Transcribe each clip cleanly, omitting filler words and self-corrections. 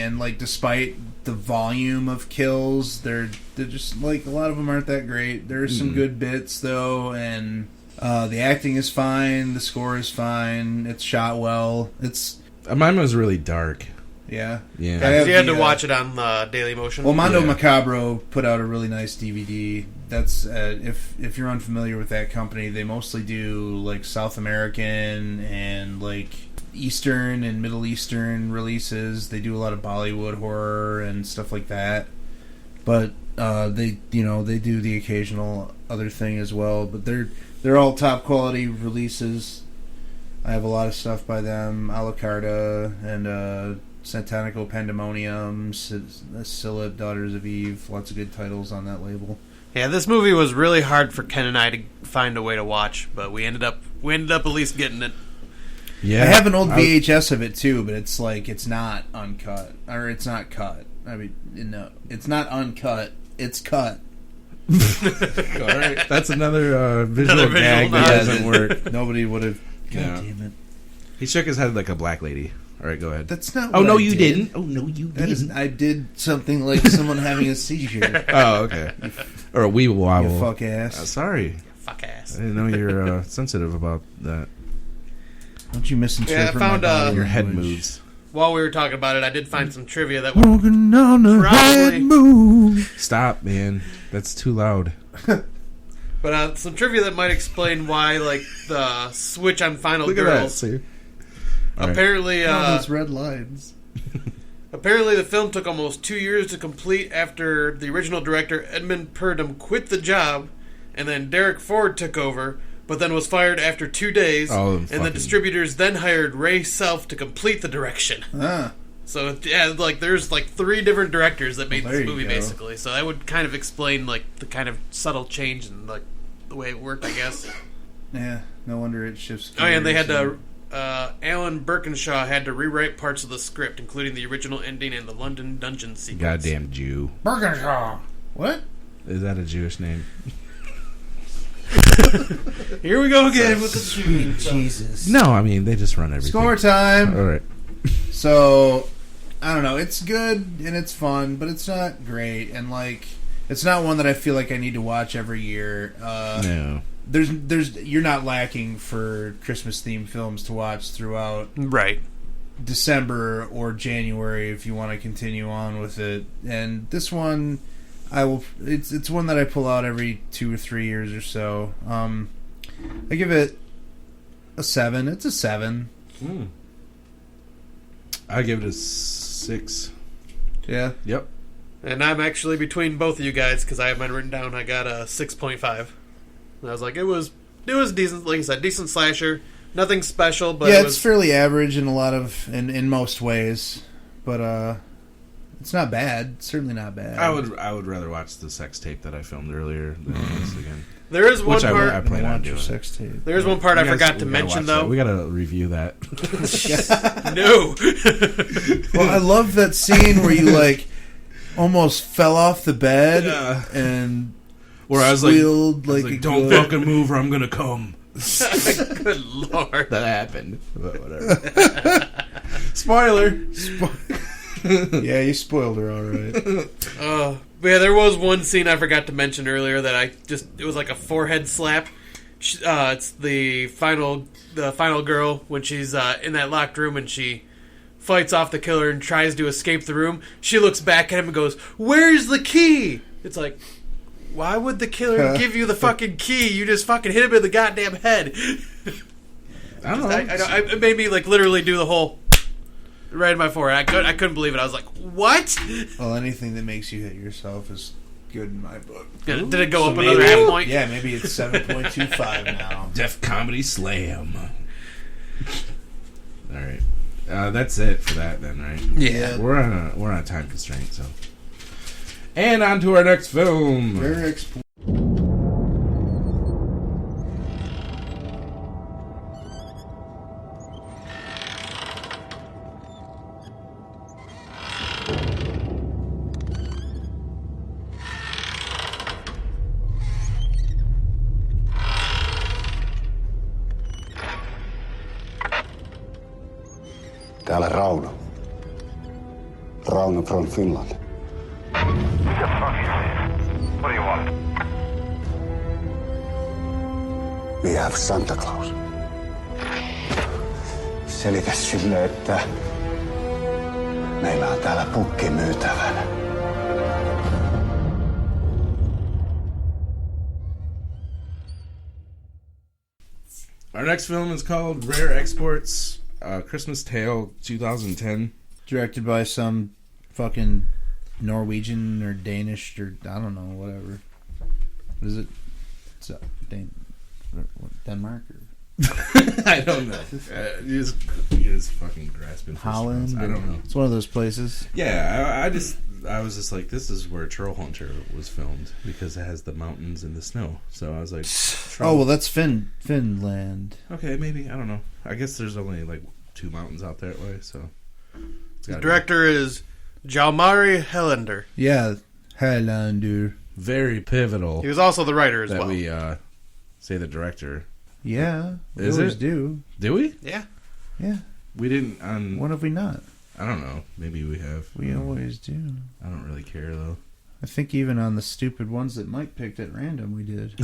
and like despite the volume of kills, they're just like a lot of them aren't that great. There's some good bits though, and the acting is fine, the score is fine, it's shot well. Mine was really dark. Yeah. You had to watch it on Daily Motion. Well, Mondo Macabro put out a really nice DVD. That's if you're unfamiliar with that company, they mostly do like South American and like Eastern and Middle Eastern releases. They do a lot of Bollywood horror and stuff like that. But they do the occasional other thing as well. But they're all top quality releases. I have a lot of stuff by them, A La Carta and Satanical Pandemonium, Scylla, Daughters of Eve. Lots of good titles on that label. Yeah, this movie was really hard for Ken and I to find a way to watch, but we ended up at least getting it. Yeah, I have an old VHS of it too, but it's like it's not uncut or it's not cut. I mean, no, it's not uncut. It's cut. All right, that's another visual gag that doesn't work. Nobody would have. God damn it! He shook his head like a black lady. All right, go ahead. That's not. Oh no, you didn't. Oh no, you didn't. I did something like someone having a seizure. Oh, okay. Or a wee wobble. You fuck ass. Sorry. Fuck ass. I didn't know you're sensitive about that. Don't you misinterpret I found your head moves. While we were talking about it, I did find some trivia that would probably Stop, man. That's too loud. But some trivia that might explain why, like, the switch on Final Look Girls. at that, Apparently, those red lines. Apparently, the film took almost 2 years to complete after the original director Edmund Purdom quit the job, and then Derek Ford took over, but then was fired after 2 days, and the distributors then hired Ray Self to complete the direction. So, yeah, like, there's, like, 3 different directors that made this movie, basically. So that would kind of explain, like, the kind of subtle change in, like, the way it worked, I guess. Yeah, no wonder it shifts gears. Oh, yeah, and they had to... Alan Birkinshaw had to rewrite parts of the script, including the original ending and the London dungeon sequence. Goddamn Jew. Birkinshaw! What? Is that a Jewish name? Here we go again with the sweet Jesus. No, I mean, they just run everything. Score time! All right. So, I don't know. It's good and it's fun, but it's not great. And, like, it's not one that I feel like I need to watch every year. No. You're not lacking for Christmas themed films to watch throughout December or January if you want to continue on with it. And this one, it's one that I pull out every 2 or 3 years or so. I give it a 7. It's a 7. I give it a 6. Yeah. Yep. And I'm actually between both of you guys because I have mine written down. I got a 6.5. I was like, it was decent, like I said, decent slasher. Nothing special, but it's fairly average in in most ways, but it's not bad. It's certainly not bad. I would rather watch the sex tape that I filmed earlier than this again. There is one part. I plan on doing. Sex tape. There is one part I forgot to mention though. We gotta review that. No. Well, I love that scene where you like almost fell off the bed and. Where I was like don't fucking move or I'm gonna come. Good lord. That happened. But whatever. Spoiler. Yeah, you spoiled her alright. But yeah, there was one scene I forgot to mention earlier that it was like a forehead slap. It's the final girl when she's in that locked room and she fights off the killer and tries to escape the room. She looks back at him and goes, "Where's the key?" It's like, why would the killer give you the fucking key? You just fucking hit him in the goddamn head. I don't know. It made me like literally do the whole right in my forehead. I couldn't believe it. I was like, what? Well, anything that makes you hit yourself is good in my book. Did it go up another half point? Yeah, maybe it's 7.25 now. Def Comedy Slam. All right. That's it for that then, right? Yeah. We're on a time constraint, so. And on to our next film. Täällä Rauno. Rauno from Finland. What the fuck is this? What do you want? We have Santa Claus. Selitä sille, että meillä on täällä pukki myytävänä. Our next film is called Rare Exports, Christmas Tale, 2010. Directed by some fucking Norwegian or Danish or I don't know, whatever. What is it? It's Denmark or I don't know. You just fucking grasping for Holland. I don't know. It's one of those places. Yeah, I was just like, this is where Troll Hunter was filmed because it has the mountains and the snow. So I was like, Oh well, that's Finland. Okay, maybe, I don't know. I guess there's only like 2 mountains out that way, so. The director is Jalmari Helander. Yeah, Highlander. Very pivotal. He was also the writer as that well. we say the director. Yeah, we Is always it? do. Do we? Yeah. Yeah. We didn't on. When have we not? I don't know. Maybe we have. We always do. I don't really care though. I think even on the stupid ones that Mike picked at random, we did.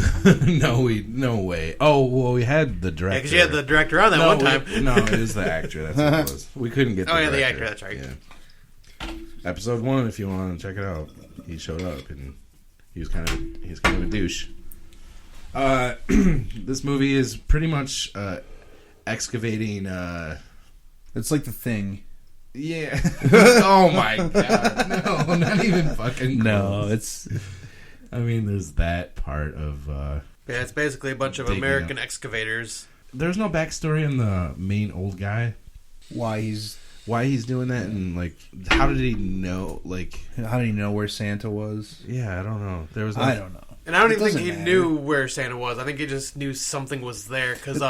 No way. Oh well, we had the director. Yeah, because you had the director on that one time. No, it is the actor. That's what it was. We couldn't get. The director. actor. That's right. Yeah. Episode 1, if you want to check it out, he showed up and he's kind of a douche. This movie is pretty much excavating. It's like The Thing. Yeah. Oh my god. No, not even fucking. No, close. it's. I mean, there's that part of. Yeah, it's basically a bunch of digging American up. Excavators. There's no backstory on the main old guy. Why he's doing that, and like, how did he know? Like, how did he know where Santa was? Yeah, I don't know. There was. I don't know. And I don't even think doesn't he matter. knew where Santa was. I think he just knew something was there because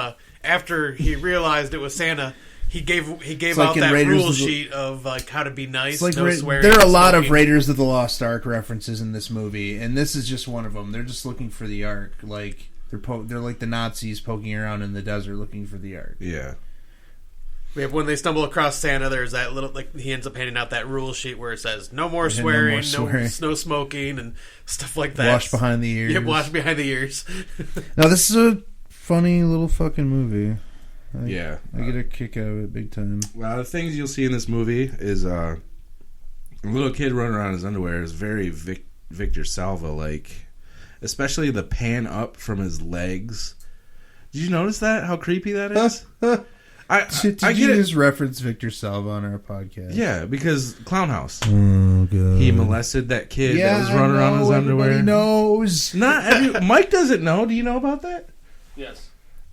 after he realized it was Santa, he gave like out in that Raiders rule of the- sheet of like how to be nice, It's like no swearing. there are a no lot of smoking. Raiders of the Lost Ark references in this movie, and this is just one of them. They're just looking for the Ark, like they're like the Nazis poking around in the desert looking for the Ark. Yeah. Yeah, when they stumble across Santa, there's that little like he ends up handing out that rule sheet where it says no more swearing, no smoking, and stuff like that. Wash behind the ears. Yep, wash behind the ears. Now this is a funny little fucking movie. I get a kick out of it big time. Well, the things you'll see in this movie is a little kid running around in his underwear is very Victor Salva like, especially the pan up from his legs. Did you notice that? How creepy that is? Did I you get just reference Victor Salva on our podcast? Yeah, because Clown House. Oh god. He molested that kid that was running around in his underwear. Everybody knows. Mike doesn't know. Do you know about that? Yes.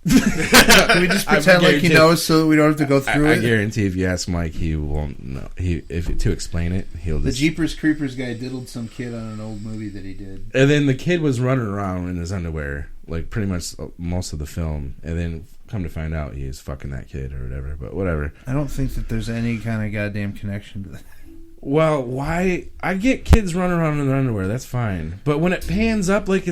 Can we just pretend like he knows so that we don't have to go through it? I guarantee if you ask Mike, he won't know. To explain it, he'll The just... Jeepers Creepers guy diddled some kid on an old movie that he did. And then the kid was running around in his underwear, like pretty much most of the film. And then come to find out, he was fucking that kid or whatever. But whatever. I don't think that there's any kind of goddamn connection to that. Well, why? I get kids running around in their underwear. That's fine. But when it pans up, like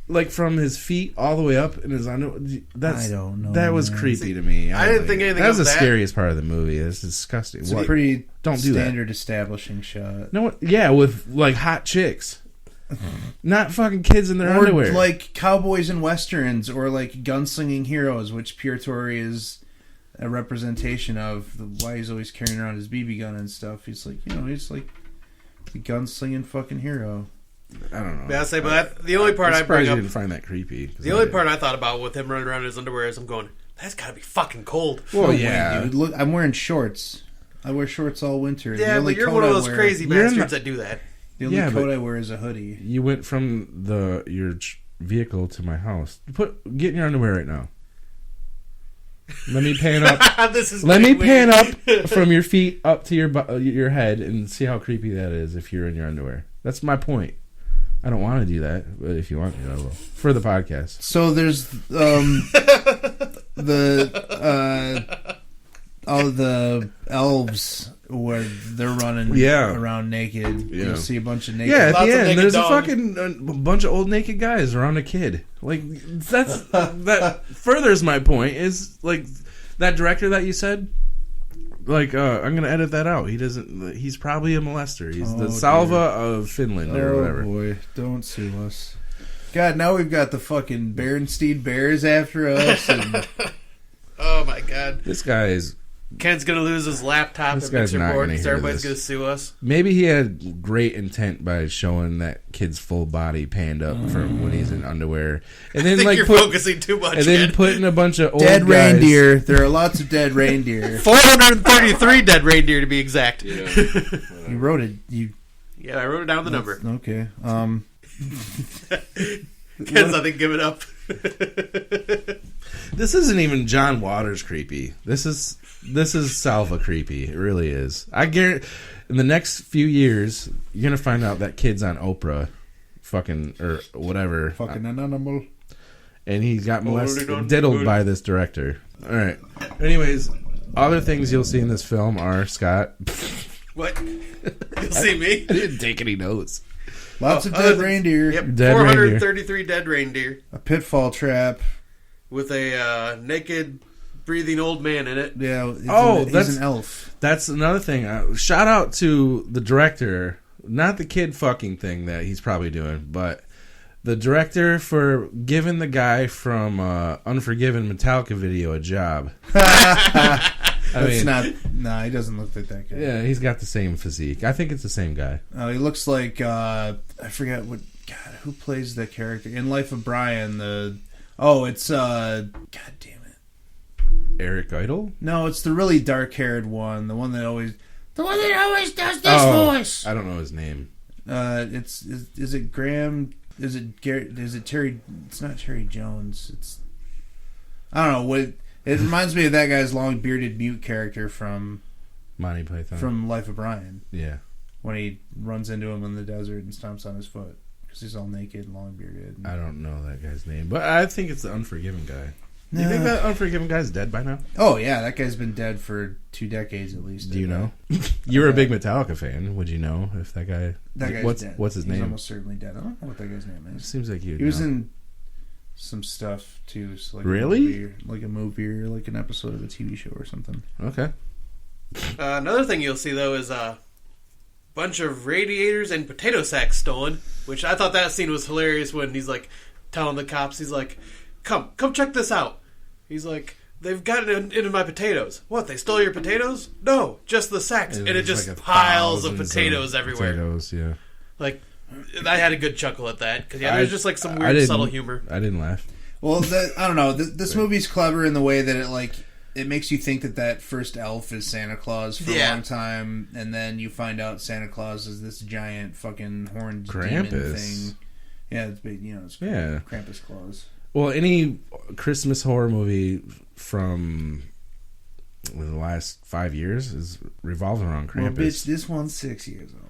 like from his feet all the way up in his underwear, I don't know. That was creepy to me. I didn't think anything that was of the that. scariest part of the movie. It's disgusting. It's a pretty don't do standard establishing shot. that. No, yeah, with like hot chicks, not fucking kids in their Or underwear. like cowboys and westerns, or like gunslinging heroes, which Pure Tory is a representation of. Why he's always carrying around his BB gun and stuff. He's like, he's like the gunslinging fucking hero. I don't know. Yeah, I say, but the only part I bring you up, didn't find that creepy. the only part I thought about with him running around in his underwear is I'm going, that's got to be fucking cold. Well, No yeah, way, dude. Look, I'm wearing shorts. I wear shorts all winter. Yeah, but you're one of those crazy bastards that do that. The only coat I wear is a hoodie. You went from your vehicle to my house. Get in your underwear right now. Let me pan up. Let me pan up from your feet up to your head and see how creepy that is if you're in your underwear. That's my point. I don't want to do that, but if you want me, I will. For the podcast. So there's all the elves where they're running around naked. Yeah. You'll see a bunch of naked. Yeah, at Lots the of end, naked there's dogs. a bunch of old naked guys around a kid. Like that furthers my point. Is like that director that you said. Like, I'm gonna edit that out. He doesn't. He's probably a molester. He's the Oh, Salva dear. of Finland or whatever. Oh boy, don't sue us. God, now we've got the fucking Berenstein Bears after us. And Oh my god. This guy is. Ken's gonna lose his laptop This and guy's mixer not board gonna because hear everybody's this. gonna sue us. Maybe he had great intent by showing that kid's full body panned up from when he's in underwear, and I then think like you're put, focusing too much. and then Ken. putting a bunch of old dead guys. reindeer. There are lots of dead reindeer. 433 dead reindeer to be exact. Yeah. You wrote it. You Yeah, I wrote down the number. okay? Ken's, I think, give it up. This isn't even John Waters creepy. This is Salva creepy. It really is. I guarantee in the next few years you're gonna find out that kid's on Oprah, fucking or whatever, Fucking an animal. and he got diddled by this director. All right. Anyways, other things you'll see in this film are Scott. What? You'll see me. I didn't take any notes. Lots of dead reindeer. Yep, Dead 433 dead reindeer A pitfall trap. with a naked, breathing old man in it. Yeah. that's he's an elf. That's another thing. Shout out to the director, not the kid fucking thing that he's probably doing, but the director for giving the guy from Unforgiven Metallica video a job. That's not. Nah, he doesn't look like that guy. Yeah, he's got the same physique. I think it's the same guy. He looks like I forget what. God, who plays the character in Life of Brian? It's God damn it. Eric Idle? No, it's the really dark-haired one. The one that always does this voice. I don't know his name. Is it Graham? Is it Garrett? Is it Terry? It's not Terry Jones. It's I don't know what. It reminds me of that guy's long bearded mute character from Monty Python. from Life of Brian. Yeah. When he runs into him in the desert and stomps on his foot because he's all naked and long bearded. I don't know that guy's name, but I think it's the Unforgiven guy. Nah. You think that Unforgiven guy's dead by now? Oh yeah, that guy's been dead for 2 decades at least. Do you know? You were a big Metallica fan. Would you know if that guy? That guy's what's dead. What's his He's name? almost certainly dead. I don't know what that guy's name is. Seems like you. He was in some stuff too. So like Really? like a movie or like an episode of a TV show or something. Okay. Another thing you'll see, though, is a bunch of radiators and potato sacks stolen, which I thought that scene was hilarious when he's, like, telling the cops, he's like, come check this out. He's like, they've gotten into my potatoes. What, they stole your potatoes? No, just the sacks. And it just like piles of thousands potatoes everywhere. Potatoes, yeah. Like, I had a good chuckle at that, because, there's just, like, some weird subtle humor. I didn't laugh. Well, I don't know. This movie's clever in the way that it makes you think that first elf is Santa Claus for a long time, and then you find out Santa Claus is this giant fucking horned demon thing. Yeah, it's big. It's Krampus Claus. Well, any Christmas horror movie from the last 5 years is revolving around Krampus. Well, bitch, this one's 6 years old.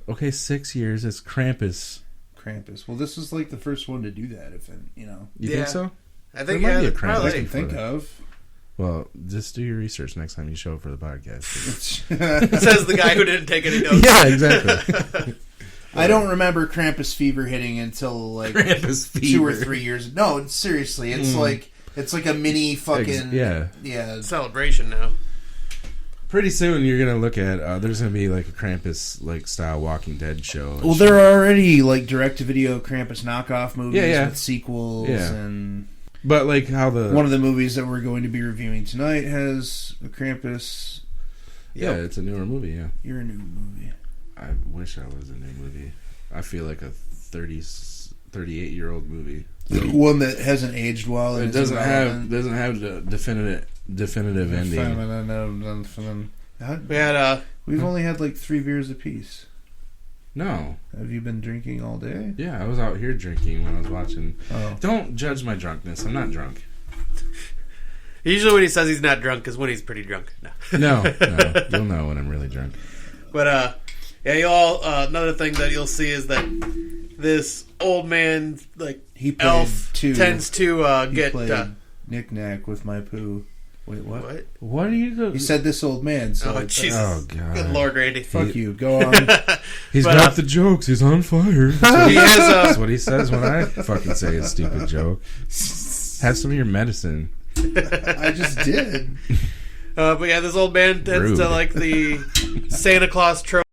Okay, 6 years. It's Krampus. Well, this was like the first one to do that. You think so? I think There might be a I Krampus can before think that. of. Well, just do your research next time you show up for the podcast. Says the guy who didn't take any notes. Yeah, exactly. I don't remember Krampus fever hitting until like Krampus 2 or fever. 3 years. No, seriously, it's like a mini fucking yeah. Celebration now. Pretty soon you're gonna look at there's gonna be like a Krampus like style Walking Dead show. Well, there are already like direct-to-video Krampus knockoff movies with sequels, and but like how one of the movies that we're going to be reviewing tonight has a Krampus. Yeah, it's a newer movie. Yeah, You're a new movie. I wish I was a new movie. I feel like a 38-year-old movie. One that hasn't aged well. It doesn't have the definitive ending. We had We've only had like 3 beers apiece. No. Have you been drinking all day? Yeah, I was out here drinking when I was watching. Oh. Don't judge my drunkenness. I'm not drunk. usually when he says he's not drunk is when he's pretty drunk. No. You'll know when I'm really drunk. But y'all. Another thing that you'll see is that this old man, like He played elf, two. tends to He get. played Knick-Knack with my poo. Wait, what? What? What are you? He said this old man. So Oh Jesus! Oh God! Good Lord, Randy. fuck you. Go on. He's But, got the jokes. He's on fire. He has That's what he says when I fucking say a stupid joke. Have some of your medicine. I just did. But yeah, this old man tends to like the Santa Claus trope.